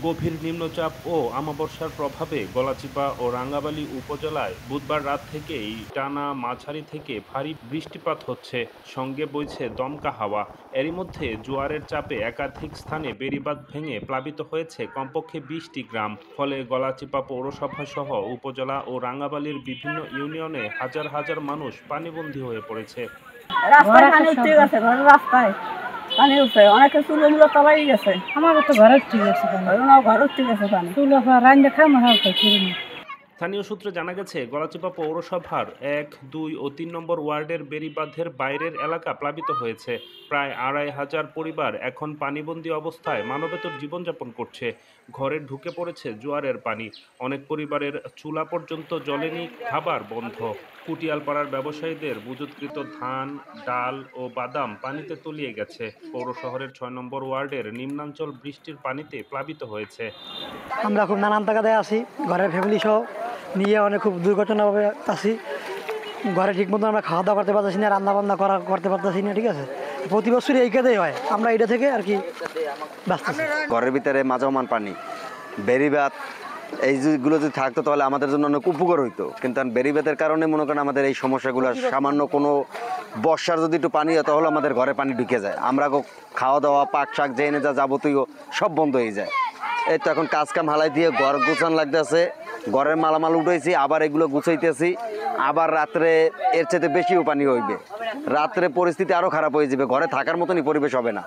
গভীর নিম্নচাপ ও আমাবর্ষার প্রভাবে গলাচিপা ও রাঙ্গাবালী উপজেলায় বুধবার রাত থেকেই টানা মাঝারি থেকে ভারী বৃষ্টিপাত হচ্ছে, সঙ্গে বইছে দমকা হাওয়া। এরই মধ্যে জোয়ারের চাপে একাধিক স্থানে বেড়িবাঁধ ভেঙে প্লাবিত হয়েছে কমপক্ষে ২০টি গ্রাম। ফলে গলাচিপা পৌরসভা সহ উপজেলা ও রাঙ্গাবালীর বিভিন্ন ইউনিয়নে হাজার হাজার মানুষ পানিবন্দী হয়ে পড়েছে। রাস্তায় পানি উঠে গেছে, ঘরের রাস্তায় পানি উঠে, অনেকে চুলো মুলো তলাই গেছে। আমারও তো ঘরে উঠে গেছে পানি, ঘর উঠে গেছে পানি। চুলো রান্না খামো খাই। স্থানীয় সূত্রে জানা গেছে, গলাচিপা পৌরসভার ১, ২ ও ৩ নম্বর ওয়ার্ডের বেড়িবাঁধের বাইরের এলাকা প্লাবিত হয়েছে। প্রায় ২৫০০ পরিবার এখন পানিবন্দী অবস্থায় মানবেতর জীবনযাপন করছে। ঘরে ঢুকে পড়েছে জোয়ারের পানি। অনেক পরিবারের চুলা পর্যন্ত জ্বলেনি, খাবার বন্ধ। কুটিয়ালপাড়ার ব্যবসায়ীদের মজুতকৃত ধান, ডাল ও বাদাম পানিতে তলিয়ে গেছে। পৌর শহরের ৬ নম্বর ওয়ার্ডের নিম্নাঞ্চল বৃষ্টির পানিতে প্লাবিত হয়েছে। আমরা খুব নানান তাগাদায় আছি, ঘরের ফ্যামিলি সহ নিয়ে অনেক খুব দুর্ঘটনাভাবে আছি। ঘরে ঠিক মতো আমরা খাওয়া দাওয়া করতে পারতেছি না, রান্নাবান্না করতে পারতেছি না। ঠিক আছে, প্রতি বছরই এই কাজেই হয়। আমরা এটা থেকে আর কি ব্যস্ত আছি। ঘরের ভিতরে মাঝামান পানি, বেড়িবাঁধ এইগুলো যদি থাকতো তাহলে আমাদের জন্য অনেক উপকার হইতো, কিন্তু বেড়িবাঁধের কারণে মনে করেন আমাদের এই সমস্যাগুলো, সামান্য কোনো বর্ষার যদি একটু পানি হয় তাহলে আমাদের ঘরে পানি ঢুকে যায়। আমরা খাওয়া দাওয়া, পাক শাক যে এনে যা যাবতীয় সব বন্ধ হয়ে যায়। এই তো এখন কাজ কাম হালাই দিয়ে ঘর গুছান লাগতেছে, ঘরের মালামাল উঠাইছি, আবার এগুলো গুছাইতেছি। আবার রাত্রে এর চাইতে বেশিও পানি হইবে, রাত্রে পরিস্থিতি আরও খারাপ হয়ে যাবে, ঘরে থাকার মতনই পরিবেশ হবে না।